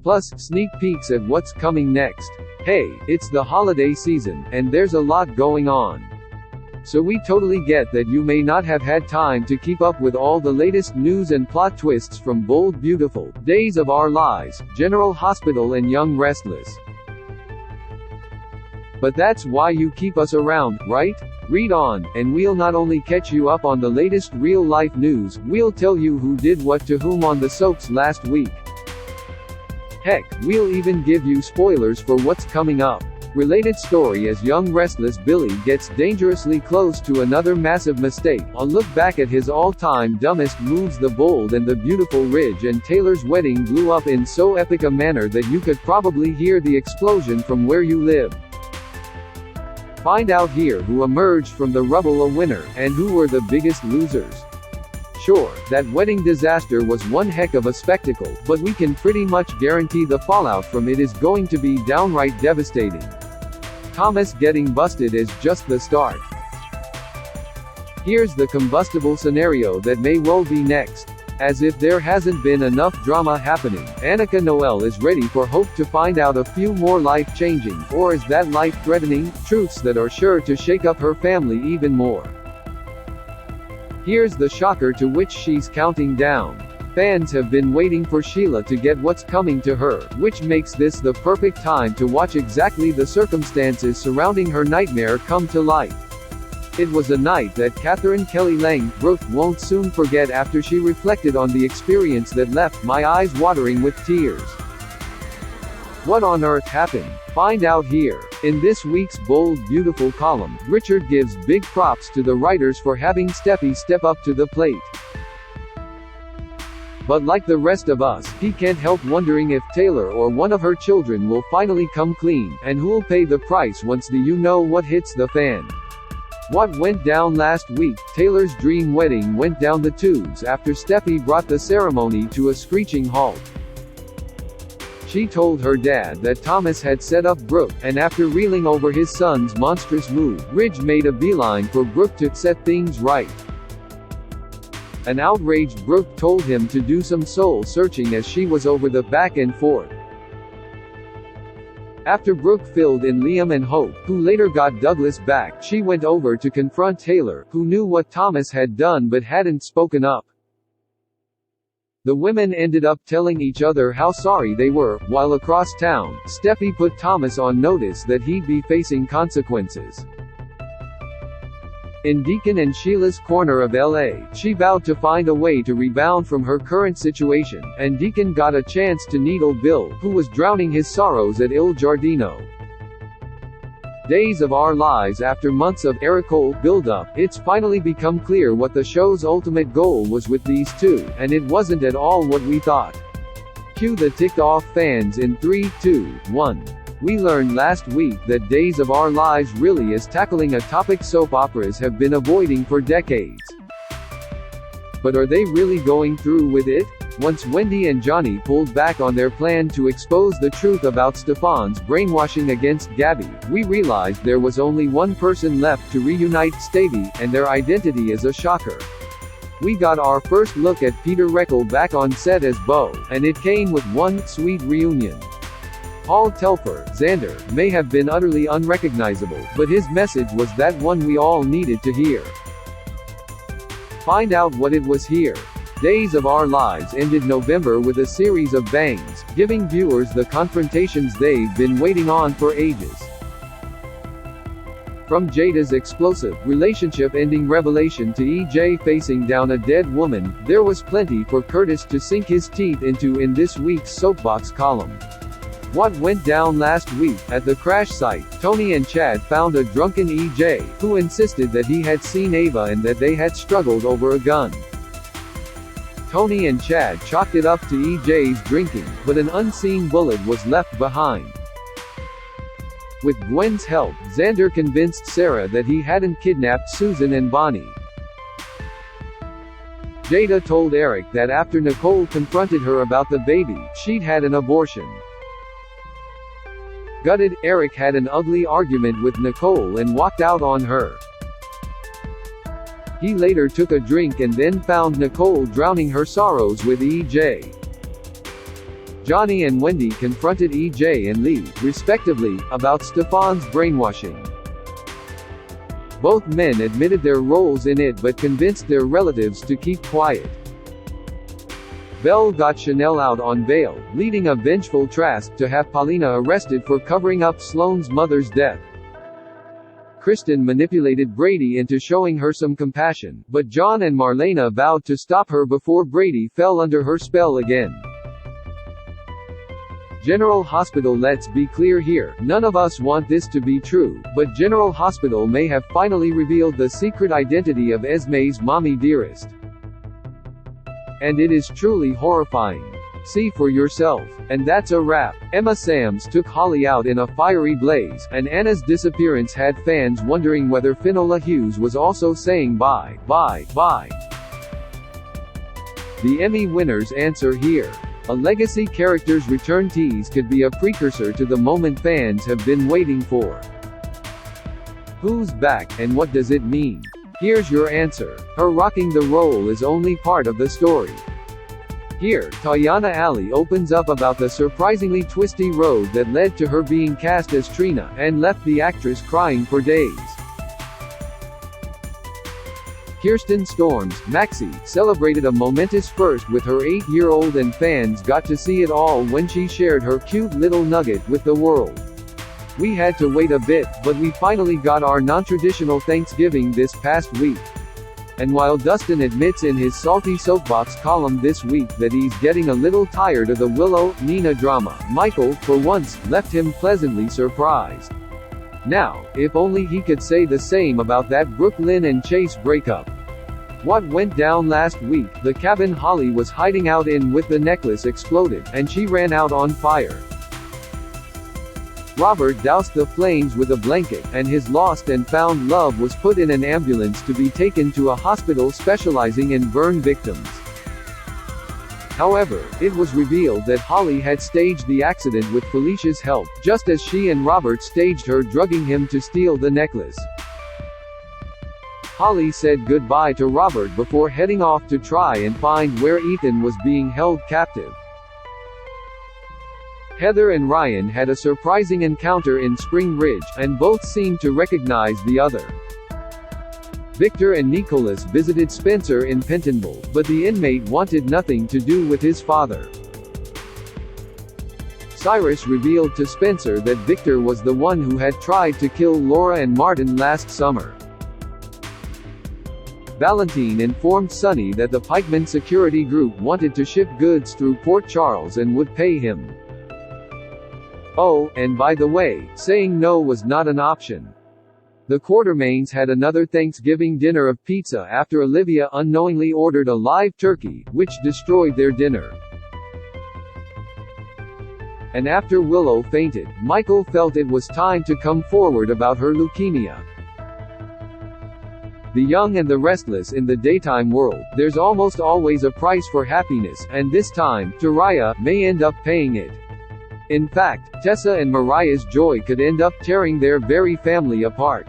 Plus, sneak peeks at what's coming next. Hey, it's the holiday season, and there's a lot going on. So we totally get that you may not have had time to keep up with all the latest news and plot twists from Bold Beautiful, Days of Our Lives, General Hospital and Young Restless. But that's why you keep us around, right? Read on, and we'll not only catch you up on the latest real-life news, we'll tell you who did what to whom on the soaps last week. Heck, we'll even give you spoilers for what's coming up. Related story as young restless Billy gets dangerously close to another massive mistake. A look back at his all-time dumbest moves. The Bold and the Beautiful Ridge and Taylor's wedding blew up in so epic a manner that you could probably hear the explosion from where you live. Find out here who emerged from the rubble a winner, and who were the biggest losers. Sure, that wedding disaster was one heck of a spectacle, but we can pretty much guarantee the fallout from it is going to be downright devastating. Thomas getting busted is just the start. Here's the combustible scenario that may well be next. As if there hasn't been enough drama happening, Annika Noel is ready for Hope to find out a few more life-changing, or is that life-threatening, truths that are sure to shake up her family even more. Here's the shocker to which she's counting down. Fans have been waiting for Sheila to get what's coming to her, which makes this the perfect time to watch exactly the circumstances surrounding her nightmare come to life. It was a night that Catherine Kelly Lang Brooke won't soon forget after she reflected on the experience that left my eyes watering with tears. What on earth happened? Find out here. In this week's Bold Beautiful column, Richard gives big props to the writers for having Steffi step up to the plate. But like the rest of us, he can't help wondering if Taylor or one of her children will finally come clean, and who'll pay the price once the you-know-what hits the fan. What went down last week? Taylor's dream wedding went down the tubes after Steffi brought the ceremony to a screeching halt. She told her dad that Thomas had set up Brooke, and after reeling over his son's monstrous move, Ridge made a beeline for Brooke to set things right. An outraged Brooke told him to do some soul-searching as she was over the back and forth. After Brooke filled in Liam and Hope, who later got Douglas back, she went over to confront Taylor, who knew what Thomas had done but hadn't spoken up. The women ended up telling each other how sorry they were, while across town, Steffi put Thomas on notice that he'd be facing consequences. In Deacon and Sheila's corner of LA, she vowed to find a way to rebound from her current situation, and Deacon got a chance to needle Bill, who was drowning his sorrows at Il Giardino. Days of Our Lives. After months of Ericole build-up, it's finally become clear what the show's ultimate goal was with these two, and it wasn't at all what we thought. Cue the ticked-off fans in 3, 2, 1. We learned last week that Days of Our Lives really is tackling a topic soap operas have been avoiding for decades. But are they really going through with it? Once Wendy and Johnny pulled back on their plan to expose the truth about Stefan's brainwashing against Gabby, we realized there was only one person left to reunite Stavy, and their identity is a shocker. We got our first look at Peter Reckle back on set as Beau, and it came with one sweet reunion. Paul Telfer, Xander, may have been utterly unrecognizable, but his message was that one we all needed to hear. Find out what it was here. Days of Our Lives ended November with a series of bangs, giving viewers the confrontations they've been waiting on for ages. From Jada's explosive, relationship-ending revelation to EJ facing down a dead woman, there was plenty for Curtis to sink his teeth into in this week's Soapbox column. What went down last week? At the crash site, Tony and Chad found a drunken EJ, who insisted that he had seen Ava and that they had struggled over a gun. Tony and Chad chalked it up to EJ's drinking, but an unseen bullet was left behind. With Gwen's help, Xander convinced Sarah that he hadn't kidnapped Susan and Bonnie. Jada told Eric that after Nicole confronted her about the baby, she'd had an abortion. Gutted, Eric had an ugly argument with Nicole and walked out on her. He later took a drink and then found Nicole drowning her sorrows with EJ. Johnny and Wendy confronted EJ and Lee, respectively, about Stefan's brainwashing. Both men admitted their roles in it but convinced their relatives to keep quiet. Belle got Chanel out on bail, leading a vengeful Trask to have Paulina arrested for covering up Sloane's mother's death. Kristen manipulated Brady into showing her some compassion, but John and Marlena vowed to stop her before Brady fell under her spell again. General Hospital. Let's be clear here, none of us want this to be true, but General Hospital may have finally revealed the secret identity of Esme's mommy dearest. And it is truly horrifying. See for yourself. And that's a wrap. Emma Sams took Holly out in a fiery blaze, and Anna's disappearance had fans wondering whether Finola Hughes was also saying bye, bye, bye. The Emmy winners answer here. A legacy character's return tease could be a precursor to the moment fans have been waiting for. Who's back, and what does it mean? Here's your answer. Her rocking the role is only part of the story. Here, Tayyana Ali opens up about the surprisingly twisty road that led to her being cast as Trina, and left the actress crying for days. Kirsten Storms, Maxie, celebrated a momentous first with her 8-year-old and fans got to see it all when she shared her cute little nugget with the world. We had to wait a bit, but we finally got our non-traditional Thanksgiving this past week. And while Dustin admits in his salty soapbox column this week that he's getting a little tired of the Willow-Nina drama, Michael, for once, left him pleasantly surprised. Now, if only he could say the same about that Brooklyn and Chase breakup. What went down last week? The cabin Holly was hiding out in with the necklace exploded, and she ran out on fire. Robert doused the flames with a blanket, and his lost and found love was put in an ambulance to be taken to a hospital specializing in burn victims. However, it was revealed that Holly had staged the accident with Felicia's help, just as she and Robert staged her drugging him to steal the necklace. Holly said goodbye to Robert before heading off to try and find where Ethan was being held captive. Heather and Ryan had a surprising encounter in Spring Ridge, and both seemed to recognize the other. Victor and Nicholas visited Spencer in Pentonville, but the inmate wanted nothing to do with his father. Cyrus revealed to Spencer that Victor was the one who had tried to kill Laura and Martin last summer. Valentine informed Sonny that the Pikeman Security Group wanted to ship goods through Port Charles and would pay him. Oh, and by the way, saying no was not an option. The Quartermains had another Thanksgiving dinner of pizza after Olivia unknowingly ordered a live turkey, which destroyed their dinner. And after Willow fainted, Michael felt it was time to come forward about her leukemia. The young and the restless in the daytime world, there's almost always a price for happiness, and this time, Taraya may end up paying it. In fact, Tessa and Mariah's joy could end up tearing their very family apart.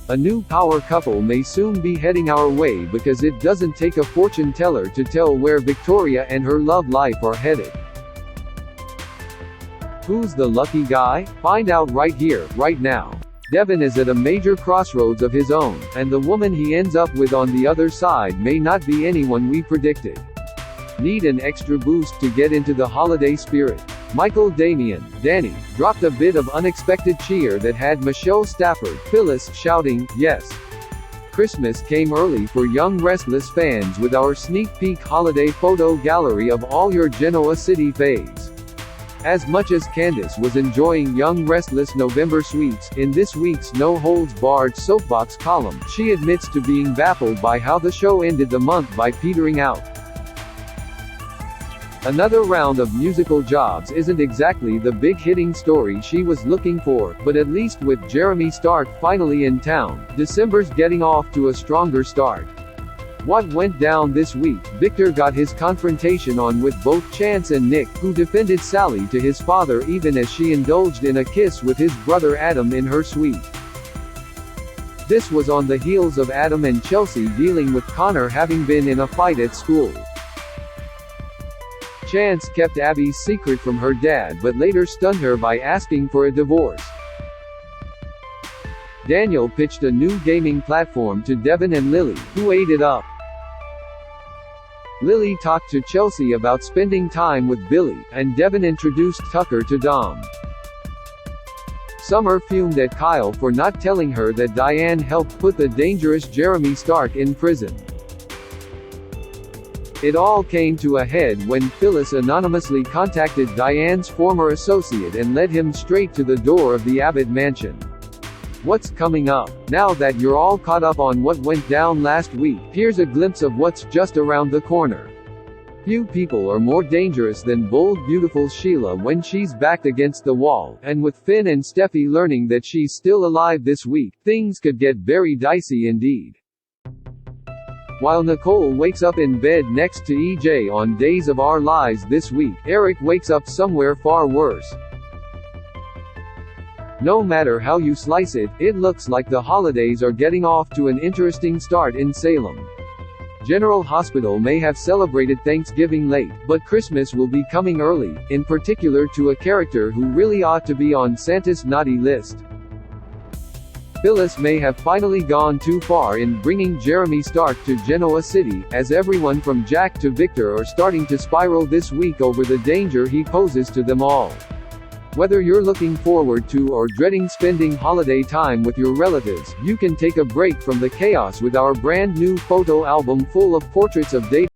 A new power couple may soon be heading our way because it doesn't take a fortune teller to tell where Victoria and her love life are headed. Who's the lucky guy? Find out right here, right now. Devin is at a major crossroads of his own, and the woman he ends up with on the other side may not be anyone we predicted. Need an extra boost to get into the holiday spirit? Michael Damian, Danny, dropped a bit of unexpected cheer that had Michelle Stafford, Phyllis, shouting, yes. Christmas came early for Young Restless fans with our sneak peek holiday photo gallery of all your Genoa City faves. As much as Candace was enjoying Young Restless November sweets, in this week's No Holds Barred soapbox column, she admits to being baffled by how the show ended the month by petering out. Another round of musical jobs isn't exactly the big-hitting story she was looking for, but at least with Jeremy Stark finally in town, December's getting off to a stronger start. What went down this week? Victor got his confrontation on with both Chance and Nick, who defended Sally to his father even as she indulged in a kiss with his brother Adam in her suite. This was on the heels of Adam and Chelsea dealing with Connor having been in a fight at school. Chance kept Abby's secret from her dad but later stunned her by asking for a divorce. Daniel pitched a new gaming platform to Devin and Lily, who ate it up. Lily talked to Chelsea about spending time with Billy, and Devin introduced Tucker to Dom. Summer fumed at Kyle for not telling her that Diane helped put the dangerous Jeremy Stark in prison. It all came to a head when Phyllis anonymously contacted Diane's former associate and led him straight to the door of the Abbott mansion. What's coming up? Now that you're all caught up on what went down last week, here's a glimpse of what's just around the corner. Few people are more dangerous than bold, beautiful Sheila when she's backed against the wall, and with Finn and Steffi learning that she's still alive this week, things could get very dicey indeed. While Nicole wakes up in bed next to EJ on Days of Our Lives this week, Eric wakes up somewhere far worse. No matter how you slice it, it looks like the holidays are getting off to an interesting start in Salem. General Hospital may have celebrated Thanksgiving late, but Christmas will be coming early, in particular to a character who really ought to be on Santa's naughty list. Phyllis may have finally gone too far in bringing Jeremy Stark to Genoa City, as everyone from Jack to Victor are starting to spiral this week over the danger he poses to them all. Whether you're looking forward to or dreading spending holiday time with your relatives, you can take a break from the chaos with our brand new photo album full of portraits of dating